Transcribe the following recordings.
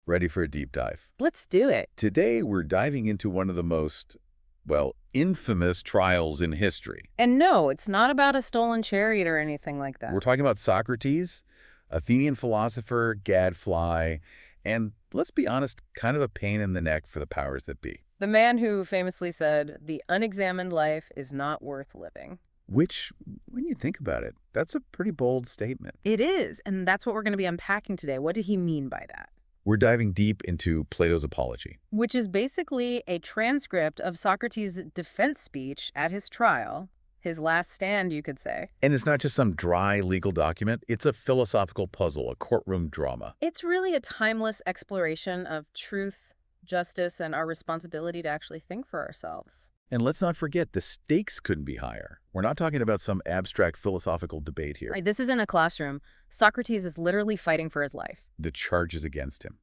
Ready for a deep dive? Let's do it. Today, we're diving into one of the most, well, infamous trials in history. And no, it's not about a stolen chariot or anything like We're that. talking about Socrates, Athenian philosopher, gadfly, and let's be honest, kind of a pain in the neck for the powers that be. The man who famously said, "The unexamined life is not worth living." Which, when you think about it, that's a pretty bold statement. It is, and that's what we're going to be unpacking today. What did he mean by that? We're diving deep into Plato's Apology. Which is basically a transcript of Socrates' defense speech at his trial, his last stand, you could say. And it's not just some dry legal document, it's a philosophical puzzle, a courtroom drama. It's really a timeless exploration of truth, justice, and our responsibility to actually think for ourselves. And let's not forget, the stakes couldn't be higher. We're not talking about some abstract philosophical debate here. Right, this isn't a classroom. Socrates is literally fighting for his life. The charges against him.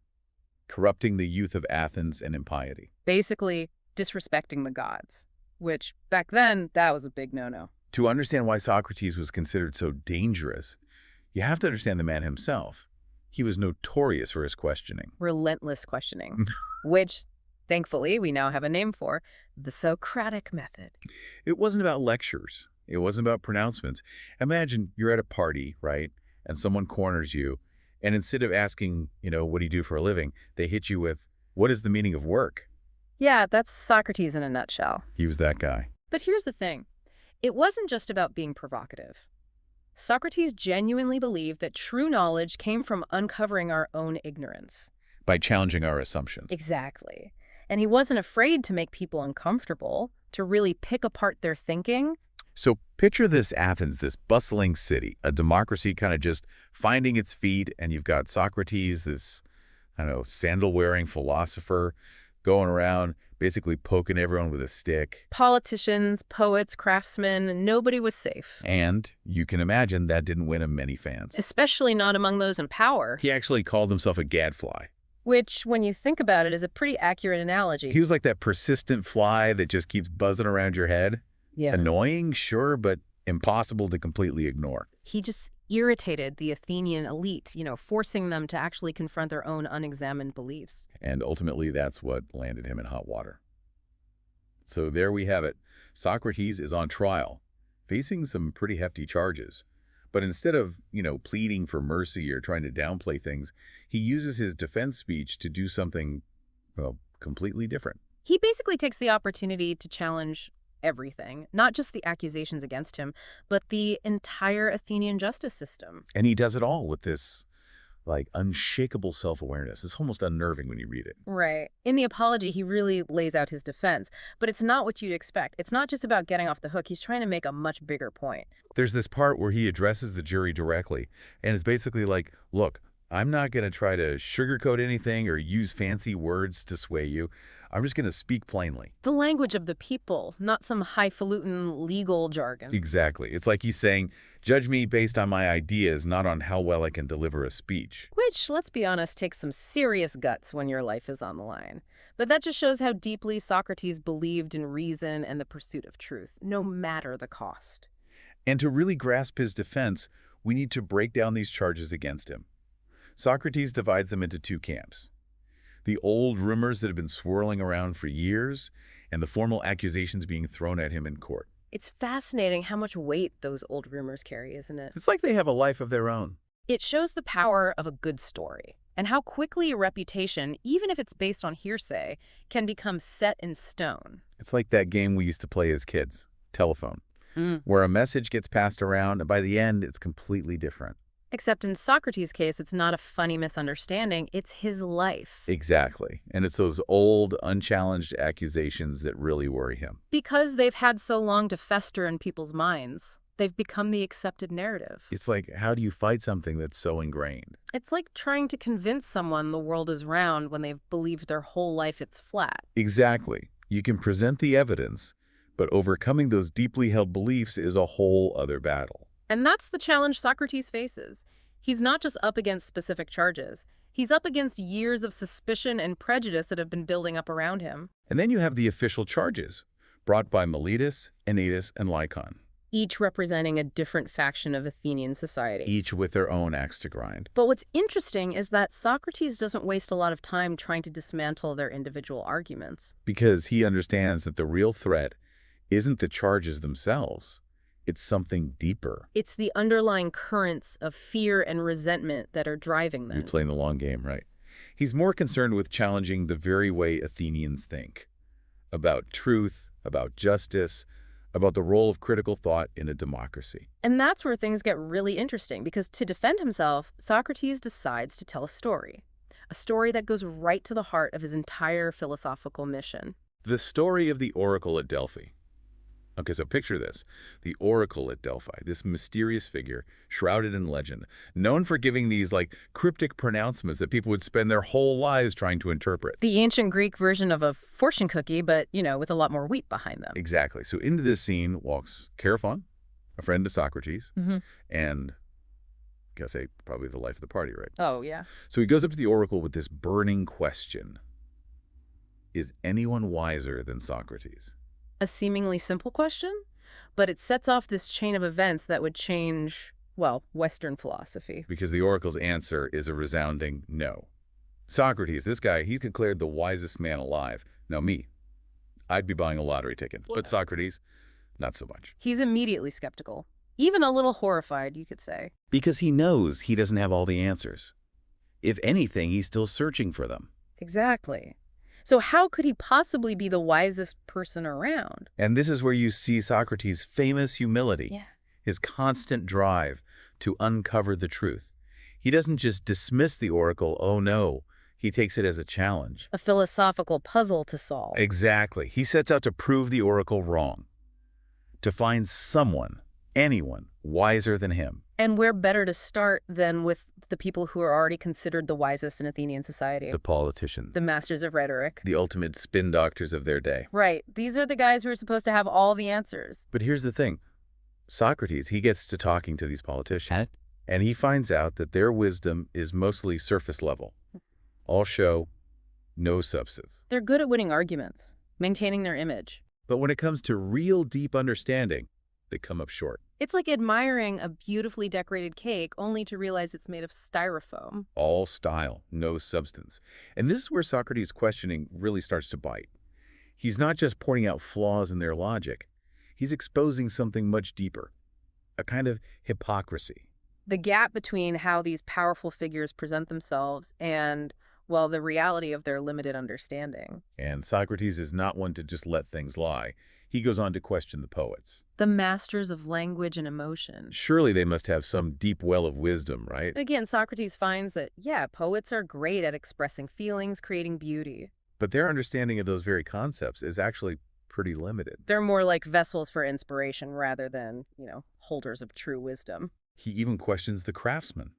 Corrupting the youth of Athens and impiety. Basically, disrespecting the gods, which back then, that was a big no-no. To understand why Socrates was considered so dangerous, you have to understand the man himself. He was notorious for his questioning. Relentless questioning, which, thankfully, we now have a name for, the Socratic method. It wasn't about lectures. It wasn't about pronouncements. Imagine you're at a party, right? And someone corners you. And instead of asking, what do you do for a living? They hit you with, what is the meaning of work? Yeah, that's Socrates in a nutshell. He was that guy. But here's the thing. It wasn't just about being provocative. Socrates genuinely believed that true knowledge came from uncovering our own ignorance. By challenging our assumptions. Exactly. And he wasn't afraid to make people uncomfortable, to really pick apart their thinking. So picture this Athens, this bustling city, a democracy kind of just finding its feet, and you've got Socrates, this, sandal-wearing philosopher, going around basically poking everyone with a stick. Politicians, poets, craftsmen, nobody was safe. And you can imagine that didn't win him many fans. Especially not among those in power. He actually called himself a gadfly. Which, when you think about it, is a pretty accurate analogy. He was like that persistent fly that just keeps buzzing around your head. Yeah. Annoying, sure, but impossible to completely ignore. He just irritated the Athenian elite, forcing them to actually confront their own unexamined beliefs. And ultimately, that's what landed him in hot water. So there we have it. Socrates is on trial, facing some pretty hefty charges. But instead of, pleading for mercy or trying to downplay things, he uses his defense speech to do something, completely different. He basically takes the opportunity to challenge everything, not just the accusations against him, but the entire Athenian justice system. And he does it all with this, unshakable self-awareness. It's almost unnerving when you read it. Right. In the apology, he really lays out his defense, but it's not what you'd expect. It's not just about getting off the hook. He's trying to make a much bigger point. There's this part where he addresses the jury directly, and it's basically like, look, I'm not going to try to sugarcoat anything or use fancy words to sway you. I'm just going to speak plainly. The language of the people, not some highfalutin legal jargon. Exactly. It's like he's saying, judge me based on my ideas, not on how well I can deliver a speech. Which, let's be honest, takes some serious guts when your life is on the line. But that just shows how deeply Socrates believed in reason and the pursuit of truth, no matter the cost. And to really grasp his defense, we need to break down these charges against him. Socrates divides them into two camps. The old rumors that have been swirling around for years, and the formal accusations being thrown at him in court. It's fascinating how much weight those old rumors carry, isn't it? It's like they have a life of their own. It shows the power of a good story, and how quickly a reputation, even if it's based on hearsay, can become set in stone. It's like that game we used to play as kids, telephone, where a message gets passed around, and by the end, it's completely different. Except in Socrates' case, it's not a funny misunderstanding, it's his life. Exactly. And it's those old, unchallenged accusations that really worry him. Because they've had so long to fester in people's minds, they've become the accepted narrative. It's like, how do you fight something that's so ingrained? It's like trying to convince someone the world is round when they've believed their whole life it's flat. Exactly. You can present the evidence, but overcoming those deeply held beliefs is a whole other battle. And that's the challenge Socrates faces. He's not just up against specific charges. He's up against years of suspicion and prejudice that have been building up around him. And then you have the official charges, brought by Miletus, Anytus, and Lycon. each representing a different faction of Athenian society. Each with their own axe to grind. But what's interesting is that Socrates doesn't waste a lot of time trying to dismantle their individual arguments. Because he understands that the real threat isn't the charges themselves. It's something deeper. It's the underlying currents of fear and resentment that are driving them. You're playing the long game, right? He's more concerned with challenging the very way Athenians think. About truth, about justice, about the role of critical thought in a democracy. And that's where things get really interesting, because to defend himself, Socrates decides to tell a story that goes right to the heart of his entire philosophical mission. The story of the oracle at Delphi. Okay, so picture this. The oracle at Delphi, this mysterious figure, shrouded in legend, known for giving these, cryptic pronouncements that people would spend their whole lives trying to interpret. The ancient Greek version of a fortune cookie, but, with a lot more wheat behind them. Exactly. So into this scene walks Chaerephon, a friend of Socrates, and I guess probably the life of the party, right? Oh, yeah. So he goes up to the oracle with this burning question. Is anyone wiser than Socrates? A seemingly simple question, but it sets off this chain of events that would change, Western philosophy. Because the oracle's answer is a resounding no. Socrates, this guy, he's declared the wisest man alive. Now me, I'd be buying a lottery ticket. But Socrates, not so much. He's immediately skeptical, even a little horrified, you could say. Because he knows he doesn't have all the answers. If anything, he's still searching for them. Exactly. So how could he possibly be the wisest person around? And this is where you see Socrates' famous humility, Yeah. his constant drive to uncover the truth. He doesn't just dismiss the oracle, oh no, he takes it as a challenge. A philosophical puzzle to solve. Exactly. He sets out to prove the oracle wrong, to find someone, anyone, wiser than him. And where better to start than with the people who are already considered the wisest in Athenian society? The politicians. The masters of rhetoric. The ultimate spin doctors of their day. Right. These are the guys who are supposed to have all the answers. But here's the thing. Socrates, he gets to talking to these politicians, and he finds out that their wisdom is mostly surface level. All show, no substance. They're good at winning arguments, maintaining their image. But when it comes to real deep understanding, they come up short. It's like admiring a beautifully decorated cake only to realize it's made of styrofoam. All style, no substance. And this is where Socrates' questioning really starts to bite. He's not just pointing out flaws in their logic. He's exposing something much deeper, a kind of hypocrisy. The gap between how these powerful figures present themselves and, the reality of their limited understanding. And Socrates is not one to just let things lie. He goes on to question the poets. The masters of language and emotion. Surely they must have some deep well of wisdom, right? Again, Socrates finds that, poets are great at expressing feelings, creating beauty. But their understanding of those very concepts is actually pretty limited. They're more like vessels for inspiration rather than, holders of true wisdom. He even questions the craftsmen,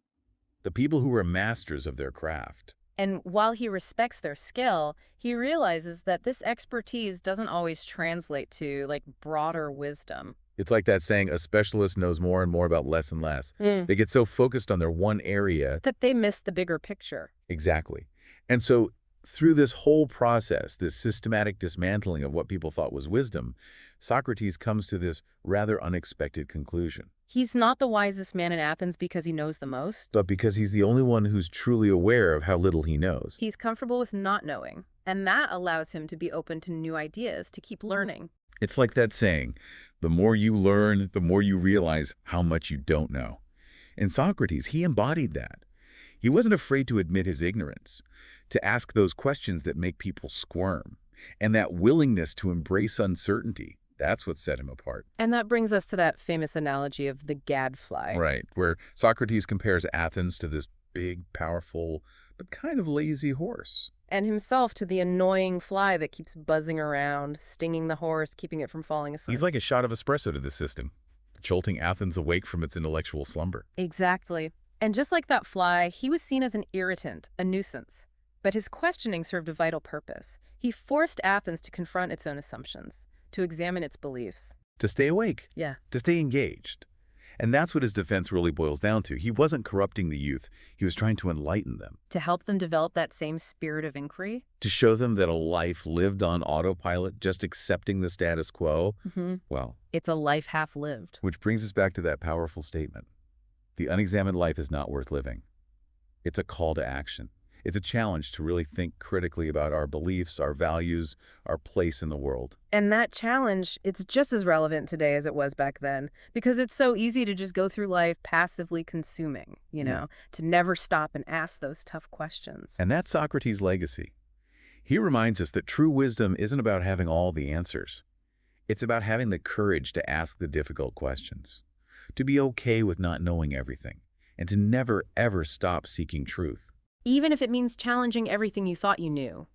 the people who were masters of their craft. And while he respects their skill, he realizes that this expertise doesn't always translate to, broader wisdom. It's like that saying, a specialist knows more and more about less and less. They get so focused on their one area that they miss the bigger picture. Exactly. And so through this whole process, this systematic dismantling of what people thought was wisdom, Socrates comes to this rather unexpected conclusion. He's not the wisest man in Athens because he knows the most, But because he's the only one who's truly aware of how little he knows. he's comfortable with not knowing. And that allows him to be open to new ideas, to keep learning. It's like that saying, the more you learn, the more you realize how much you don't know. And Socrates, he embodied that. He wasn't afraid to admit his ignorance, to ask those questions that make people squirm, and that willingness to embrace uncertainty. That's what set him apart. And that brings us to that famous analogy of the gadfly. Right, where Socrates compares Athens to this big, powerful, but kind of lazy horse. And himself to the annoying fly that keeps buzzing around, stinging the horse, keeping it from falling asleep. He's like a shot of espresso to the system, jolting Athens awake from its intellectual slumber. Exactly. And just like that fly, he was seen as an irritant, a nuisance. But his questioning served a vital purpose. He forced Athens to confront its own assumptions, to examine its beliefs. To stay awake. Yeah. To stay engaged. And that's what his defense really boils down to. He wasn't corrupting the youth. He was trying to enlighten them, To help them develop that same spirit of inquiry? to show them that a life lived on autopilot, just accepting the status quo, Hmm. well, It's a life half lived. which brings us back to that powerful statement. The unexamined life is not worth living. It's a call to action. It's a challenge to really think critically about our beliefs, our values, our place in the world. And that challenge, it's just as relevant today as it was back then, because it's so easy to just go through life passively consuming, to never stop and ask those tough questions. And that's Socrates' legacy. He reminds us that true wisdom isn't about having all the answers. It's about having the courage to ask the difficult questions, to be okay with not knowing everything, and to never, ever stop seeking truth. Even if it means challenging everything you thought you knew,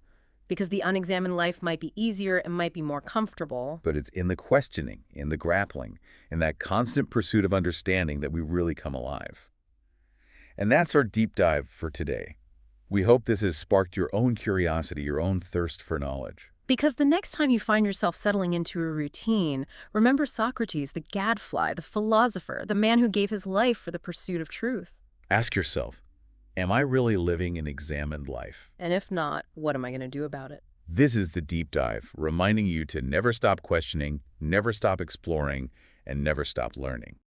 because the unexamined life might be easier and might be more comfortable. But it's in the questioning, in the grappling, in that constant pursuit of understanding that we really come alive. And that's our deep dive for today. We hope this has sparked your own curiosity, your own thirst for knowledge. Because the next time you find yourself settling into a routine, remember Socrates, the gadfly, the philosopher, the man who gave his life for the pursuit of truth. Ask yourself, am I really living an examined life? And if not, what am I going to do about it? This is the deep dive, reminding you to never stop questioning, never stop exploring, and never stop learning.